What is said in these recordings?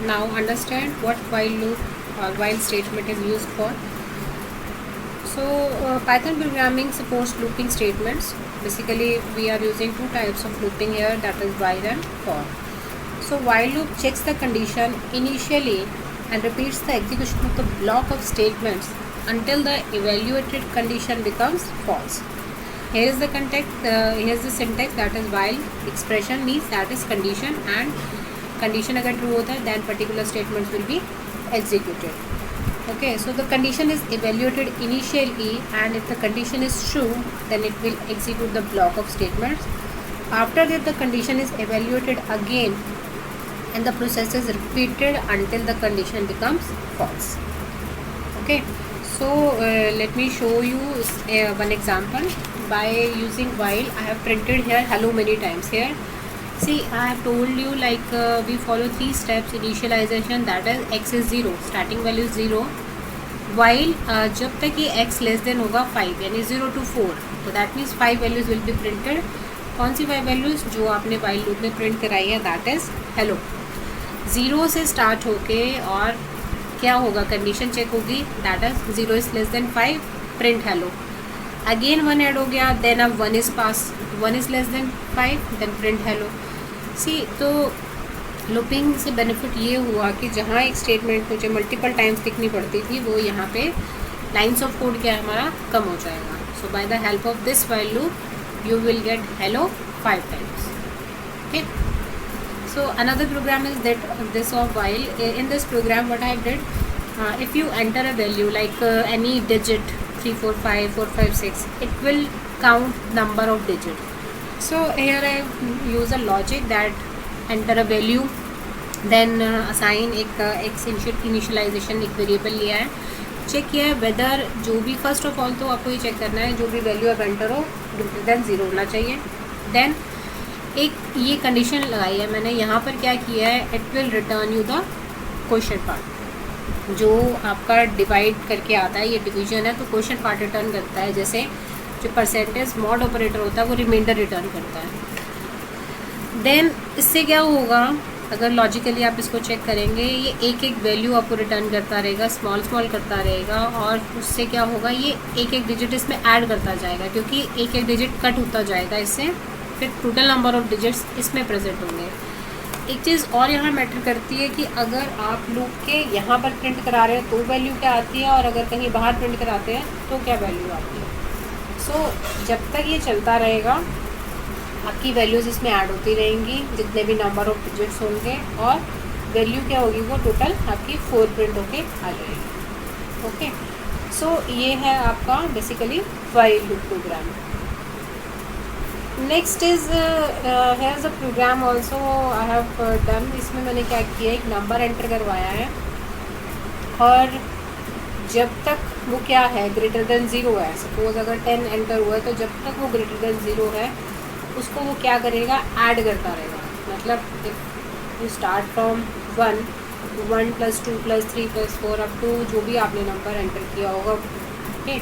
Now understand what while loop or while statement is used for. So Python programming supports looping statements. Basically we are using two types of looping here, that is while and for. So while loop checks the condition initially and repeats the execution of the block of statements until the evaluated condition becomes false. Here is the context, here is the syntax, that is while expression means that is condition, and condition अगर true होता है then particular statements will be executed. Okay, so the condition is evaluated initially, and if the condition is true then it will execute the block of statements. After that the condition is evaluated again and the process is repeated until the condition becomes false. Okay, so let me show you one example. By using while, I have printed here hello many times. Here see, I have told you like we follow 3 steps. Initialization, that is x is 0, starting value is 0. While जब तक ये x less than होगा 5 यानी 0 to 4, तो that means 5 values will be printed. कौन सी 5 values? जो आपने while loop में प्रिंट कराई है, दैट इज़ हेलो. 0 से स्टार्ट होके और क्या होगा, कंडीशन चेक होगी, that is 0 is less than 5, print hello. Again 1 add हो गया, देन अब 1 is pass, 1 is less than 5, then print hello. See, तो लूपिंग से बेनिफिट ये हुआ कि जहाँ एक स्टेटमेंट मुझे मल्टीपल टाइम्स दिखनी पड़ती थी, वो यहाँ पे लाइन्स ऑफ कोड क्या हमारा कम हो जाएगा. So by the help of this while loop you will get hello 5 times. Okay, so another program is that this of while. In this program what I did, if you enter a value like any digit 3 4 5 4 5 6, it will count number of digits. So here I use a logic that enter a value, then assign एक x initialization एक variable लिया है, check किया है weather जो भी, first of all तो आपको ये चेक करना है जो भी वैल्यू आप एंटर हो ग्रेटर देन 0 होना चाहिए. देन एक ये कंडीशन लगाई है मैंने, यहाँ पर क्या किया है, it will return you the question part. जो आपका डिवाइड करके आता है, ये डिवीजन है, तो क्वेश्चन पार्ट रिटर्न करता है. जैसे जो परसेंटेज मॉड ऑपरेटर होता है वो रिमाइंडर रिटर्न करता है. देन इससे क्या होगा, अगर लॉजिकली आप इसको चेक करेंगे, ये एक एक वैल्यू आपको रिटर्न करता रहेगा, स्मॉल स्मॉल करता रहेगा, और उससे क्या होगा, ये एक एक डिजिट इसमें ऐड करता जाएगा, क्योंकि एक एक डिजिट कट होता जाएगा इससे, फिर टोटल नंबर ऑफ डिजिट्स इसमें प्रेजेंट होंगे. एक चीज़ और यहाँ मैटर करती है कि अगर आप लूप के यहाँ पर प्रिंट करा रहे हैं तो वैल्यू क्या आती है, और अगर कहीं बाहर प्रिंट कराते हैं तो क्या वैल्यू आती है. सो जब तक ये चलता रहेगा आपकी वैल्यूज़ इसमें ऐड होती रहेंगी, जितने भी नंबर ऑफ डिजिट्स होंगे, और वैल्यू क्या होगी, वो टोटल आपकी 4 प्रिंट होके आ जाएगी. ओके, सो ये है आपका basically while loop program. Next is here the program also I have done. इसमें मैंने क्या किया, एक नंबर एंटर करवाया है, और जब तक वो क्या है, ग्रेटर देन 0 है. सपोज अगर 10 एंटर हुआ है, तो जब तक वो ग्रेटर देन 0 है उसको वो क्या करेगा, ऐड करता रहेगा. मतलब if you start from 1 + 2 + 3 + 4 up to जो भी आपने नंबर एंटर किया होगा. Okay,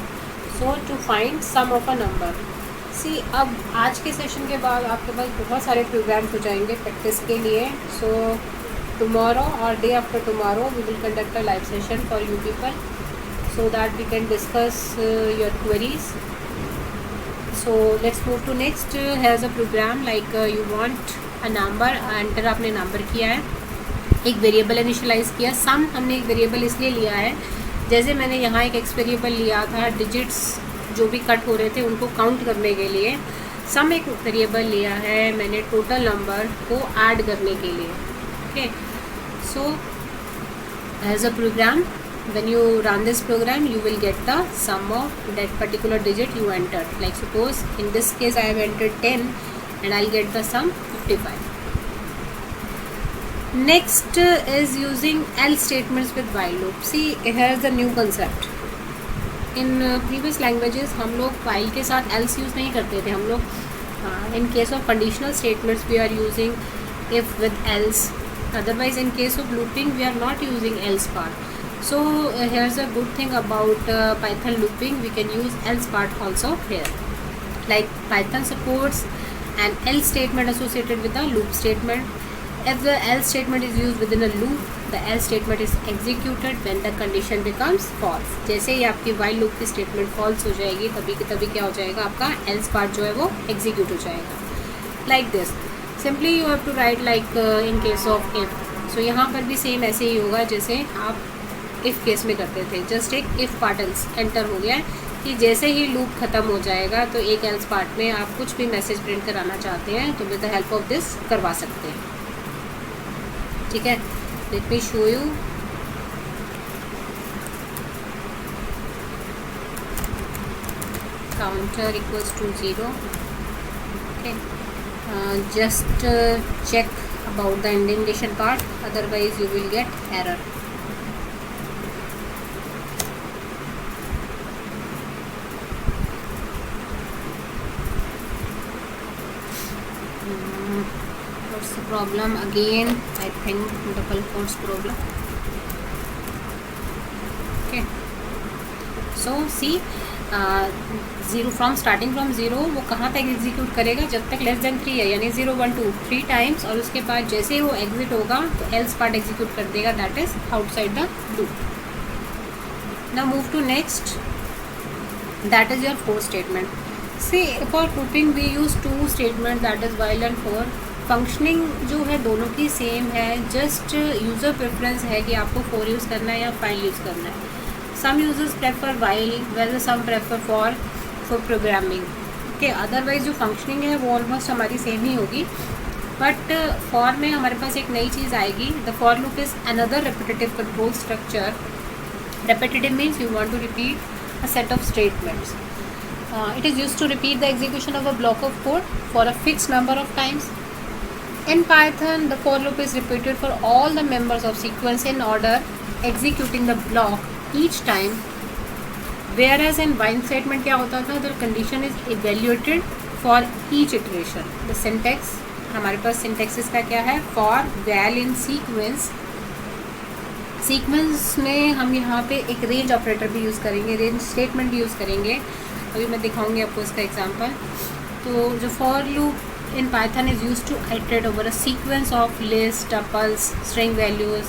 so to find sum of a number. See, अब आज के सेशन के बाद आपके पास बहुत सारे प्रोग्राम्स हो जाएंगे प्रैक्टिस के लिए. सो टुमारो और day after tomorrow we will conduct a live session for you people, so that we can discuss your queries. So let's move to next. Here's a program like you want a number, enter आपने number किया है, एक variable initialise किया. सम हमने एक variable इसलिए लिया है, जैसे मैंने यहाँ एक एक्स वेरिएबल लिया था डिजिट्स जो भी कट हो रहे थे उनको काउंट करने के लिए. सम एक वेरिएबल लिया है मैंने टोटल नंबर को ऐड करने के लिए. Okay, so as a program, when you run this program you will get the sum of that particular digit you entered. Like suppose in this case I have entered 10 and I'll get the sum 55. Next is using else statements with while loop. See, here's the new concept. In previous languages हम लोग while के साथ else use नहीं करते थे. हम लोग in case of conditional statements we are using if with else. Otherwise in case of looping we are not using else part. So here's a good thing about Python looping, we can use else part also here. Like Python supports an else statement associated with a loop statement. If the else statement is used within a loop, the else statement is executed when the condition becomes false. जैसे ही आपकी while loop की statement false हो जाएगी तभी की तभी क्या हो जाएगा, आपका else part जो है वो execute हो जाएगा. Like this. Simply you have to write like in case of if. So यहाँ पर भी सेम ऐसे ही होगा जैसे आप if केस में करते थे. जस्ट एक if part enter हो गया है कि जैसे ही लूप ख़त्म हो जाएगा तो एक else पार्ट में आप कुछ भी मैसेज प्रिंट कराना चाहते हैं तो with the help of this करवा सकते हैं. ठीक है, let me show you. Counter equals to 0. Okay, just check about the indentation part, otherwise you will get error. What's the problem again? I think double quotes problem. Okay, so see, 0 from starting from 0 वो कहाँ तक execute करेगा, जब तक less than 3 है, यानी 0 1 2 3 times, और उसके बाद जैसे ही वो एग्जिट होगा तो एल्स पार्ट एग्जीक्यूट कर देगा, that is outside the loop. Now move to next, that is your for statement. See, for looping we use two statements, that is while and for. Functioning जो है दोनों की same है, just user preference है कि आपको for use करना है या while यूज़ करना है. Some users prefer while, whereas some prefer for programming. Okay, otherwise जो फंक्शनिंग है वो ऑलमोस्ट हमारी सेम ही होगी, बट फॉर में हमारे पास एक नई चीज़ आएगी. The for loop is another repetitive control structure. Repetitive means you want to repeat a set of statements. It is used to repeat the execution of a block of code for a fixed number of times. In Python, the for loop is repeated for all the members of sequence in order, executing the block each time. Whereas in while statement क्या होता था, the condition is evaluated for each iteration. The syntax, हमारे पास syntaxes का क्या है, for while in sequence. Sequence में हम यहाँ पे एक रेंज ऑपरेटर भी यूज़ करेंगे, रेंज स्टेटमेंट भी यूज़ करेंगे. अभी मैं दिखाऊंगी आपको इसका एग्जांपल. तो जो for loop in Python is used to iterate over a sequence of list, tuples, string values.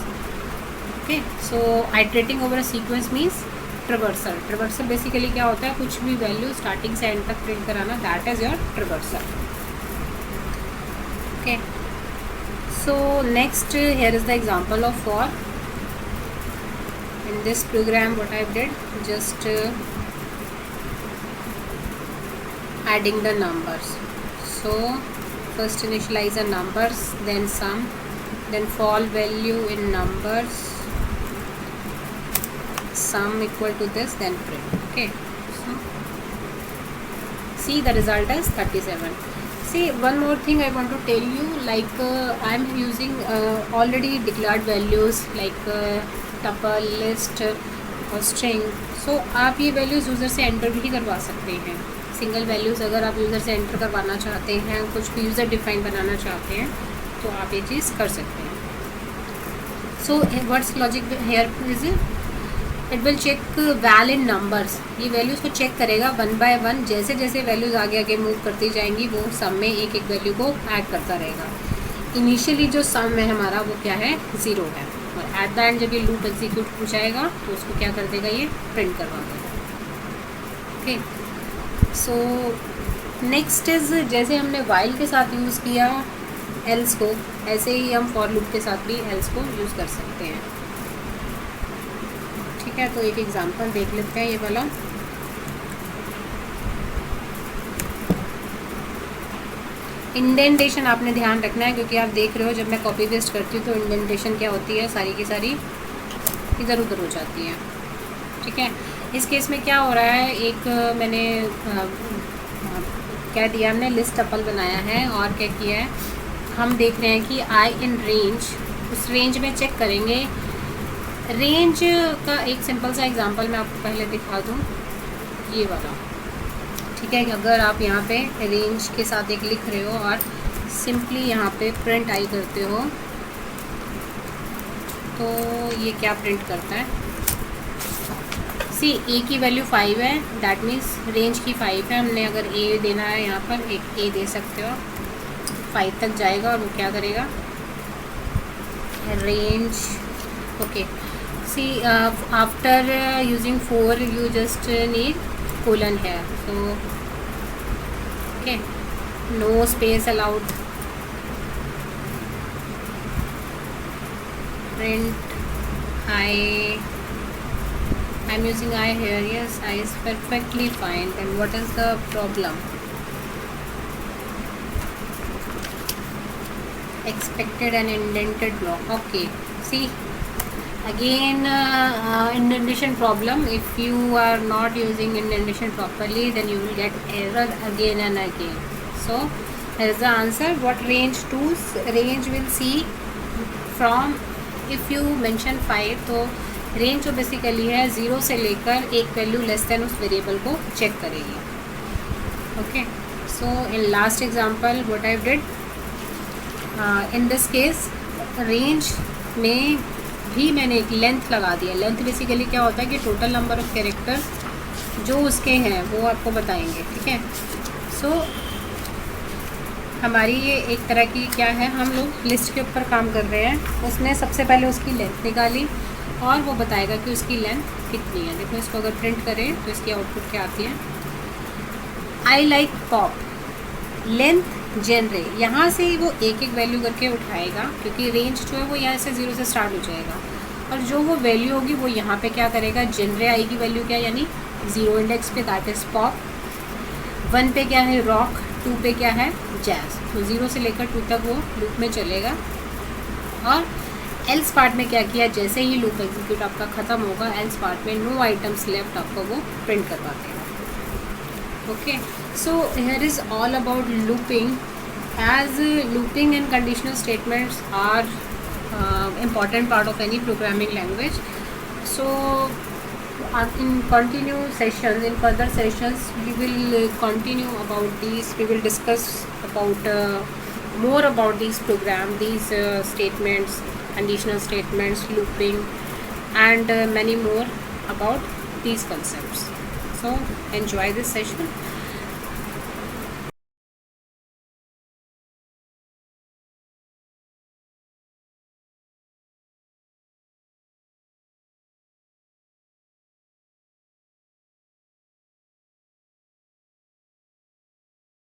Okay, so iterating over a sequence means traversal. Traversal basically क्या होता है, कुछ भी वैल्यू स्टार्टिंग से एंड तक प्रिंट कराना, that is your ट्रिवर्सल. Okay, so next here is the example of for. In this program what I did, just adding the numbers. So first initialize the numbers, then sum, then fall value in numbers, sum equal to this, then print. Okay, so see the result is 37. See, one more thing I want to tell you, like I am using already declared values like tuple, list और string. सो आप ये values user से enter भी करवा सकते हैं. Single values अगर आप यूज़र से एंटर करवाना चाहते हैं, कुछ भी यूज़र डिफाइन बनाना चाहते हैं, तो आप ये चीज़ कर सकते हैं. So what's logic here is, it will check val in numbers. ये वैल्यूज़ को चेक करेगा वन बाय वन. जैसे जैसे वैल्यूज़ आगे आगे मूव करती जाएंगी वो सम में एक एक वैल्यू को ऐड करता रहेगा. इनिशियली जो सम है हमारा वो क्या है, 0 है, और एट द एंड जब ये लूप एग्जीक्यूट हो जाएगा तो उसको क्या कर देगा, ये प्रिंट करवा देगा. ओके, सो नेक्स्ट इज, जैसे हमने वाइल के साथ यूज़ किया एल्स को, ऐसे ही हम फॉर लूप के साथ भी एल्स को यूज़ कर सकते हैं. ठीक है, तो एक एग्जांपल देख लेते हैं ये वाला. इंडेंटेशन आपने ध्यान रखना है, क्योंकि आप देख रहे हो जब मैं कॉपी पेस्ट करती हूँ तो इंडेंटेशन क्या होती है, सारी की सारी इधर उधर हो जाती है. ठीक है, इस केस में क्या हो रहा है, एक मैंने क्या दिया, हमने लिस्ट टपल बनाया है और क्या किया है, हम देख रहे हैं कि आई इन रेंज, उस रेंज में चेक करेंगे. रेंज का एक सिंपल सा एग्जांपल मैं आपको पहले दिखा दूँ, ये वाला. ठीक है, अगर आप यहाँ पे रेंज के साथ एक लिख रहे हो और सिंपली यहाँ पे प्रिंट आई करते हो तो ये क्या प्रिंट करता है, सी ए की वैल्यू 5 है, दैट मीन्स रेंज की 5 है. हमने अगर ए देना है यहाँ पर, एक ए दे सकते हो, 5 तक जाएगा और वो क्या करेगा, range. Okay, see, after using for, you just need colon here. So okay, no space allowed. Print I. I'm using I here. Yes, I is perfectly fine. Then what is the problem? Expected and indented block. Okay, see, again indentation problem. If you are not using indentation properly, then you will get error again and again. So here is the answer. What range to? Range will see from, if you mention 5, तो range जो basically है 0 से लेकर एक value less than उस variable को check करेगी. Okay, so in last example what I did, in this case range में भी मैंने एक लेंथ लगा दिया. लेंथ बेसिकली क्या होता है कि टोटल नंबर ऑफ कैरेक्टर जो उसके हैं वो आपको बताएंगे. ठीक है, सो हमारी ये एक तरह की क्या है, हम लोग लिस्ट के ऊपर काम कर रहे हैं. उसने सबसे पहले उसकी लेंथ निकाली और वो बताएगा कि उसकी लेंथ कितनी है. देखो, इसको अगर प्रिंट करें तो इसकी आउटपुट क्या आती है. I like pop, length genre. यहाँ से वो एक एक वैल्यू करके उठाएगा, क्योंकि रेंज जो है वो यहाँ से 0 से स्टार्ट हो जाएगा. और जो वो वैल्यू होगी वो यहाँ पे क्या करेगा, जेनरे आएगी वैल्यू क्या, यानी 0 इंडेक्स पे, दैट इज़ पॉप. 1 पे क्या है, रॉक. 2 पे क्या है, जैज़. तो 0 से लेकर 2 तक वो लूप में चलेगा. और एल्स पार्ट में क्या किया, जैसे ही लूप एग्जीक्यूट आपका ख़त्म होगा, एल्स पार्ट में नो आइटम्स लेफ्ट आपको वो प्रिंट करवा देगा. Okay, so here is all about looping. As looping and conditional statements are important part of any programming language. So in continue sessions, in further sessions, we will continue about these. We will discuss about more about these these statements, conditional statements, looping, and many more about these concepts. So enjoy this session.